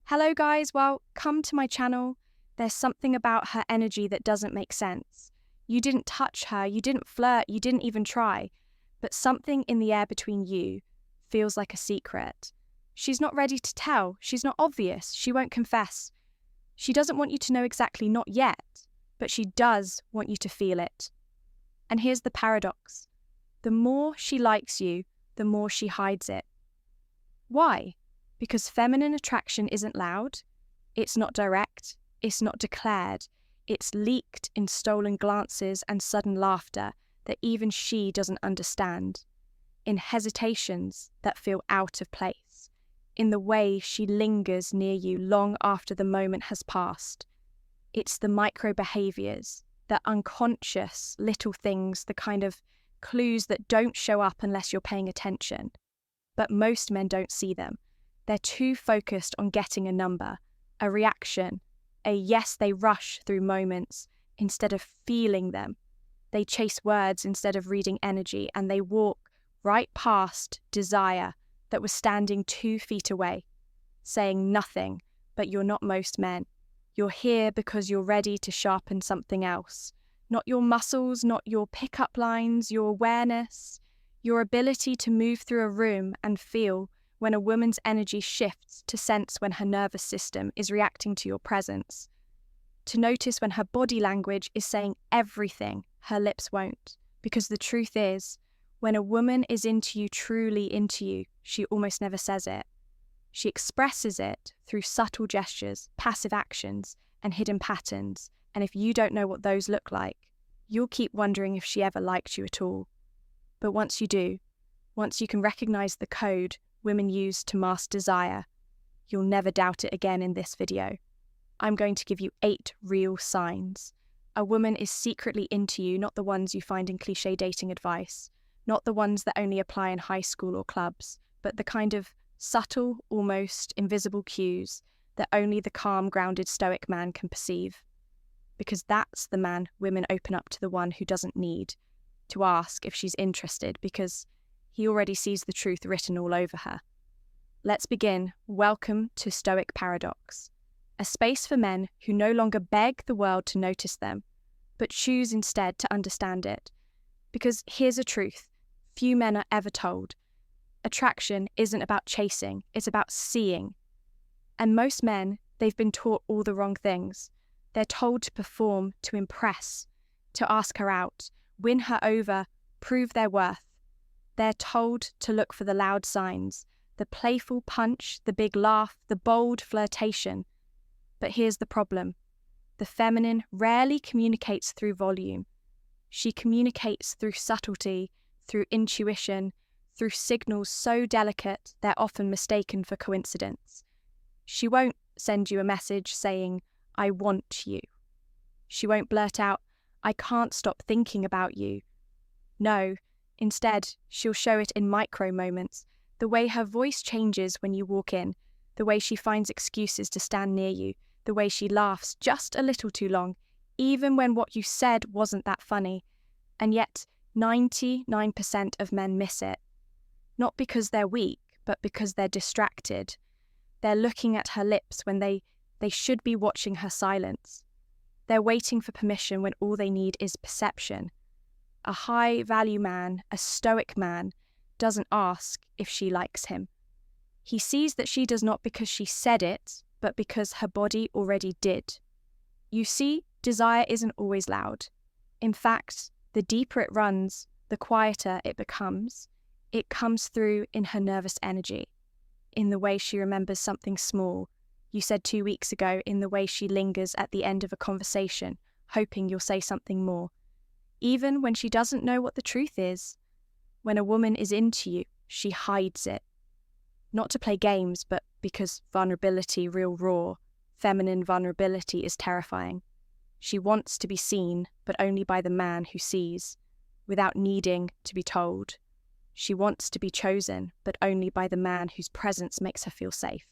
Hello guys, well, come to my channel. There's something about her energy that doesn't make sense. You didn't touch her, you didn't flirt, you didn't even try. But something in the air between you feels like a secret. She's not ready to tell, she's not obvious, she won't confess. She doesn't want you to know exactly, not yet, but she does want you to feel it. And here's the paradox. The more she likes you, the more she hides it. Why? Because feminine attraction isn't loud, it's not direct, it's not declared, it's leaked in stolen glances and sudden laughter that even she doesn't understand, in hesitations that feel out of place, in the way she lingers near you long after the moment has passed. It's the micro behaviours, the unconscious little things, the kind of clues that don't show up unless you're paying attention. But most men don't see them. They're too focused on getting a number, a reaction, a yes. They rush through moments instead of feeling them. They chase words instead of reading energy, and they walk right past desire that was standing 2 feet away, saying nothing, but you're not most men. You're here because you're ready to sharpen something else. Not your muscles, not your pickup lines, your awareness, your ability to move through a room and feel when a woman's energy shifts, to sense when her nervous system is reacting to your presence, to notice when her body language is saying everything her lips won't. Because the truth is, when a woman is into you, truly into you, she almost never says it. She expresses it through subtle gestures, passive actions, and hidden patterns. And if you don't know what those look like, you'll keep wondering if she ever liked you at all. But once you do, once you can recognize the code women use to mask desire, you'll never doubt it again in this video. I'm going to give you 8 real signs. A woman is secretly into you, not the ones you find in cliché dating advice, not the ones that only apply in high school or clubs, but the kind of subtle, almost invisible cues that only the calm, grounded, stoic man can perceive. Because that's the man women open up to, the one who doesn't need to ask if she's interested, because he already sees the truth written all over her. Let's begin. Welcome to Stoic Paradox, a space for men who no longer beg the world to notice them, but choose instead to understand it. Because here's a truth few men are ever told. Attraction isn't about chasing, it's about seeing. And most men, they've been taught all the wrong things. They're told to perform, to impress, to ask her out, win her over, prove their worth. They're told to look for the loud signs, the playful punch, the big laugh, the bold flirtation. But here's the problem. The feminine rarely communicates through volume. She communicates through subtlety, through intuition, through signals so delicate they're often mistaken for coincidence. She won't send you a message saying, "I want you." She won't blurt out, "I can't stop thinking about you." No, instead, she'll show it in micro moments, the way her voice changes when you walk in, the way she finds excuses to stand near you, the way she laughs just a little too long, even when what you said wasn't that funny. And yet, 99% of men miss it. Not because they're weak, but because they're distracted. They're looking at her lips when they should be watching her silence. They're waiting for permission when all they need is perception. A high-value man, a stoic man, doesn't ask if she likes him. He sees that she does not because she said it, but because her body already did. You see, desire isn't always loud. In fact, the deeper it runs, the quieter it becomes. It comes through in her nervous energy, in the way she remembers something small you said 2 weeks ago, in the way she lingers at the end of a conversation, hoping you'll say something more. Even when she doesn't know what the truth is. When a woman is into you, she hides it. Not to play games, but because vulnerability, real raw, feminine vulnerability is terrifying. She wants to be seen, but only by the man who sees, without needing to be told. She wants to be chosen, but only by the man whose presence makes her feel safe.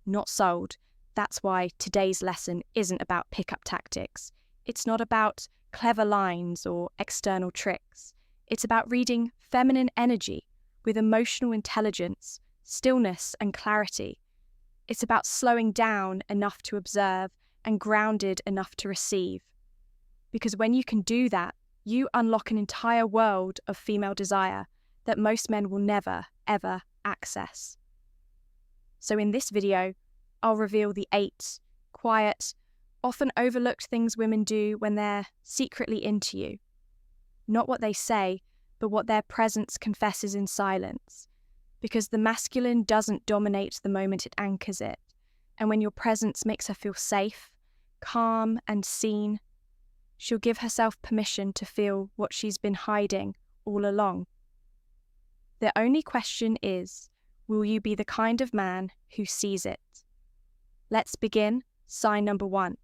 Not sold. That's why today's lesson isn't about pickup tactics. It's not about clever lines or external tricks. It's about reading feminine energy with emotional intelligence, stillness and clarity. It's about slowing down enough to observe and grounded enough to receive. Because when you can do that, you unlock an entire world of female desire that most men will never, ever access. So in this video, I'll reveal the 8 quiet, often overlooked things women do when they're secretly into you. Not what they say, but what their presence confesses in silence. Because the masculine doesn't dominate the moment it anchors it. And when your presence makes her feel safe, calm, and seen, she'll give herself permission to feel what she's been hiding all along. The only question is, will you be the kind of man who sees it? Let's begin. Sign number 1.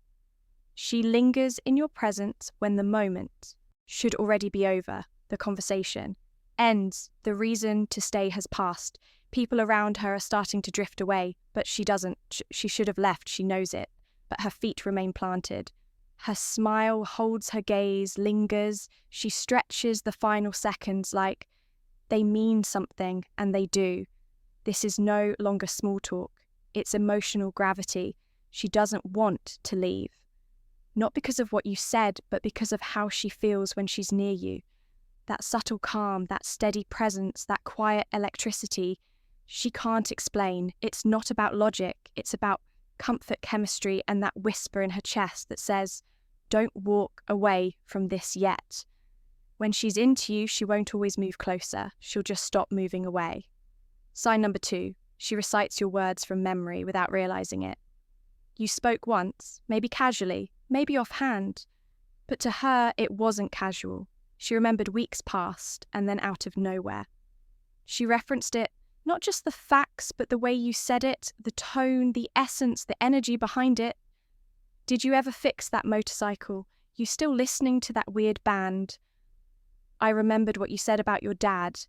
She lingers in your presence when the moment should already be over, the conversation ends, the reason to stay has passed. People around her are starting to drift away, but she doesn't. She should have left, she knows it, but her feet remain planted. Her smile holds her gaze, lingers. She stretches the final seconds like they mean something, and they do. This is no longer small talk. It's emotional gravity. She doesn't want to leave. Not because of what you said, but because of how she feels when she's near you. That subtle calm, that steady presence, that quiet electricity, she can't explain. It's not about logic. It's about comfort chemistry and that whisper in her chest that says, don't walk away from this yet. When she's into you, she won't always move closer. She'll just stop moving away. Sign number 2, she recites your words from memory without realizing it. You spoke once, maybe casually, maybe offhand, but to her it wasn't casual. She remembered weeks past and then out of nowhere. She referenced it, not just the facts, but the way you said it, the tone, the essence, the energy behind it. Did you ever fix that motorcycle? You still listening to that weird band? I remembered what you said about your dad.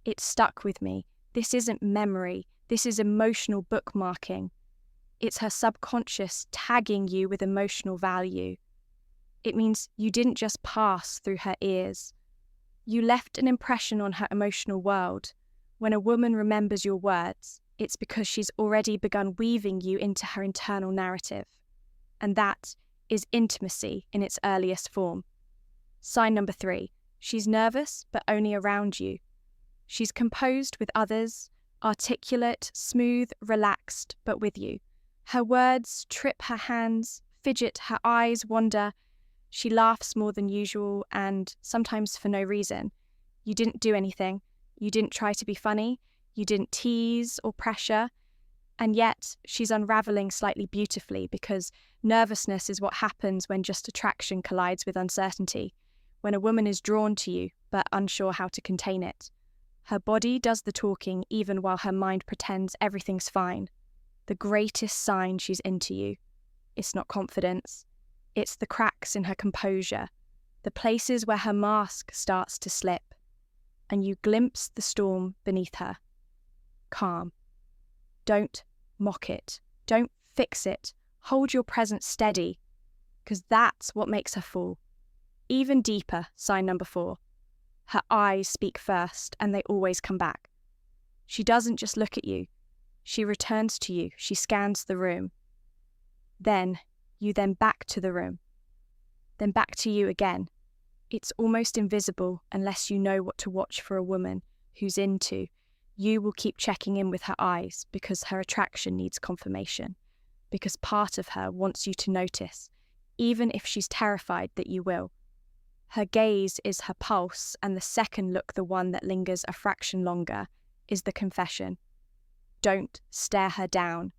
It stuck with me. This isn't memory. This is emotional bookmarking. It's her subconscious tagging you with emotional value. It means you didn't just pass through her ears. You left an impression on her emotional world. When a woman remembers your words, it's because she's already begun weaving you into her internal narrative. And that is intimacy in its earliest form. Sign number 3, she's nervous, but only around you. She's composed with others, articulate, smooth, relaxed, but with you. Her words trip her hands, fidget, her eyes wander. She laughs more than usual, and sometimes for no reason. You didn't do anything. You didn't try to be funny. You didn't tease or pressure. And yet, she's unraveling slightly beautifully, because nervousness is what happens when just attraction collides with uncertainty, when a woman is drawn to you, but unsure how to contain it. Her body does the talking even while her mind pretends everything's fine. The greatest sign she's into you. It's not confidence. It's the cracks in her composure, the places where her mask starts to slip, and you glimpse the storm beneath her. Calm. Don't mock it. Don't fix it. Hold your presence steady, because that's what makes her fall. Even deeper, sign number 4. Her eyes speak first, and they always come back. She doesn't just look at you. She returns to you. She scans the room. Then back to the room. Then back to you again. It's almost invisible unless you know what to watch for a woman who's into. You will keep checking in with her eyes because her attraction needs confirmation. Because part of her wants you to notice, even if she's terrified that you will. Her gaze is her pulse, and the second look, the one that lingers a fraction longer, is the confession. Don't stare her down.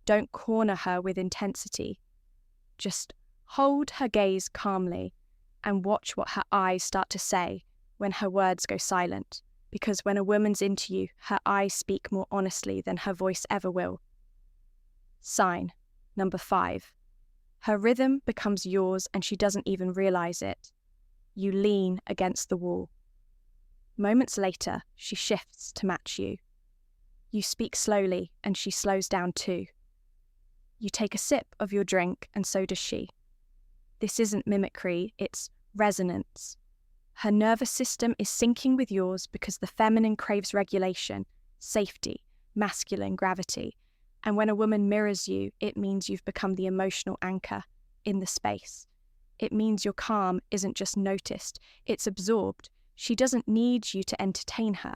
Don't corner her with intensity. Just hold her gaze calmly and watch what her eyes start to say when her words go silent. Because when a woman's into you, her eyes speak more honestly than her voice ever will. Sign number 5. Her rhythm becomes yours and she doesn't even realize it. You lean against the wall. Moments later, she shifts to match you. You speak slowly and she slows down too. You take a sip of your drink and so does she. This isn't mimicry, it's resonance. Her nervous system is syncing with yours because the feminine craves regulation, safety, masculine gravity, And when a woman mirrors you, it means you've become the emotional anchor in the space. It means your calm isn't just noticed, it's absorbed. She doesn't need you to entertain her.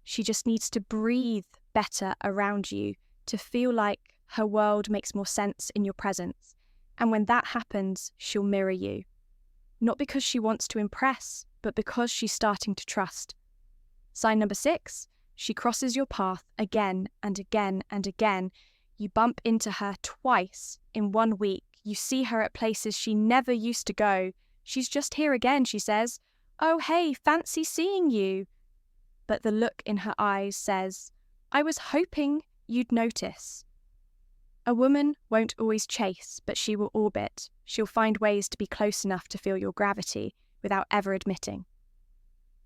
She just needs to breathe better around you, to feel like her world makes more sense in your presence. And when that happens, she'll mirror you. Not because she wants to impress, but because she's starting to trust. Sign number 6, she crosses your path again and again and again. You bump into her twice in 1 week. You see her at places she never used to go. She's just here again, she says. Oh, hey, fancy seeing you. But the look in her eyes says, I was hoping you'd notice. A woman won't always chase, but she will orbit. She'll find ways to be close enough to feel your gravity without ever admitting.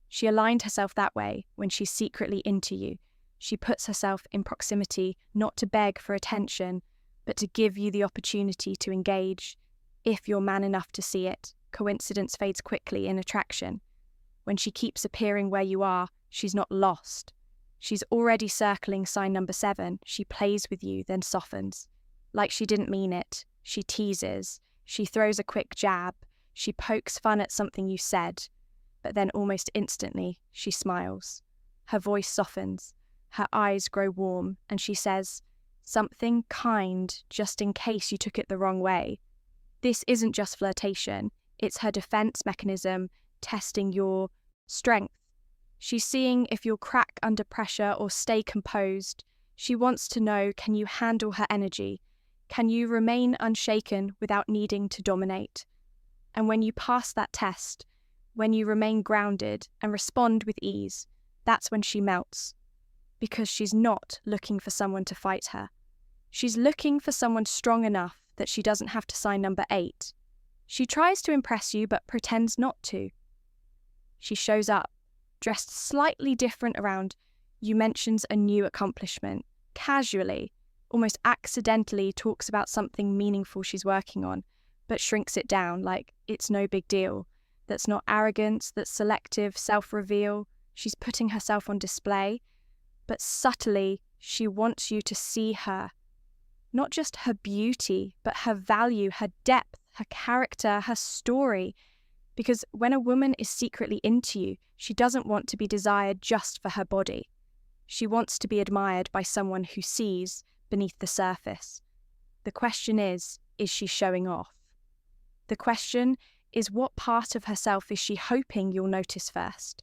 She aligned herself that way when she's secretly into you. She puts herself in proximity not to beg for attention, but to give you the opportunity to engage. If you're man enough to see it, coincidence fades quickly in attraction. When she keeps appearing where you are, she's not lost. She's already circling sign number 7. She plays with you, then softens. Like she didn't mean it. She teases. She throws a quick jab. She pokes fun at something you said. But then almost instantly, she smiles. Her voice softens. Her eyes grow warm, and she says, something kind, just in case you took it the wrong way. This isn't just flirtation. It's her defense mechanism, testing your strength. She's seeing if you'll crack under pressure or stay composed. She wants to know, can you handle her energy? Can you remain unshaken without needing to dominate? And when you pass that test, when you remain grounded and respond with ease, that's when she melts. Because she's not looking for someone to fight her. She's looking for someone strong enough that she doesn't have to sign number 8. She tries to impress you but pretends not to. She shows up, dressed slightly different around you, mentions a new accomplishment, casually, almost accidentally talks about something meaningful she's working on, but shrinks it down like it's no big deal. That's not arrogance, that's selective self-reveal. She's putting herself on display, but subtly she wants you to see her. Not just her beauty, but her value, her depth, her character, her story. Because when a woman is secretly into you, she doesn't want to be desired just for her body. She wants to be admired by someone who sees beneath the surface. The question is she showing off? The question is, what part of herself is she hoping you'll notice first?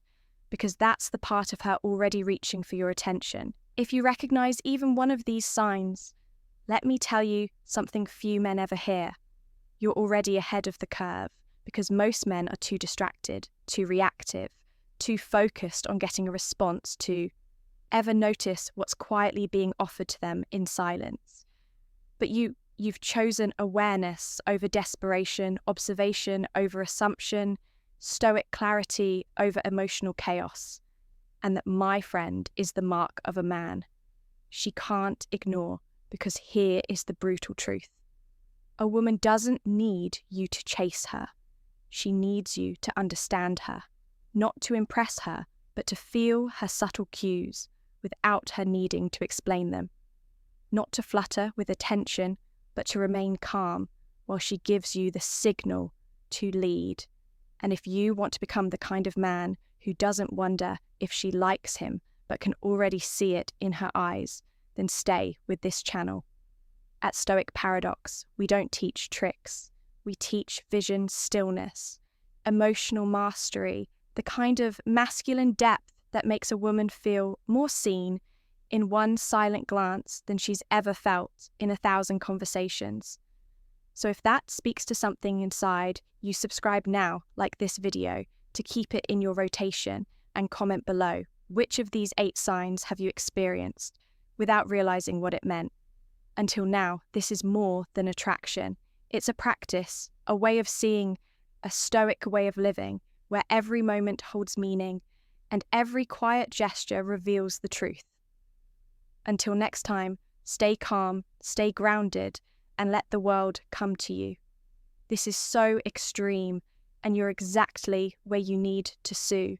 Because that's the part of her already reaching for your attention. If you recognize even one of these signs, let me tell you something few men ever hear. You're already ahead of the curve, because most men are too distracted, too reactive, too focused on getting a response to ever notice what's quietly being offered to them in silence. But you've chosen awareness over desperation, observation over assumption, stoic clarity over emotional chaos. And that, my friend, is the mark of a man. She can't ignore, because here is the brutal truth. A woman doesn't need you to chase her. She needs you to understand her, not to impress her, but to feel her subtle cues without her needing to explain them. Not to flutter with attention, but to remain calm while she gives you the signal to lead. And if you want to become the kind of man who doesn't wonder if she likes him, but can already see it in her eyes, then stay with this channel. At Stoic Paradox, we don't teach tricks. We teach vision, stillness, emotional mastery, the kind of masculine depth that makes a woman feel more seen in one silent glance than she's ever felt in 1,000 conversations. So if that speaks to something inside, you subscribe now, like this video, to keep it in your rotation, and comment below, which of these 8 signs have you experienced without realizing what it meant? Until now, this is more than attraction. It's a practice, a way of seeing, a stoic way of living, where every moment holds meaning and every quiet gesture reveals the truth. Until next time, stay calm, stay grounded, and let the world come to you. This is so extreme, and you're exactly where you need to sue.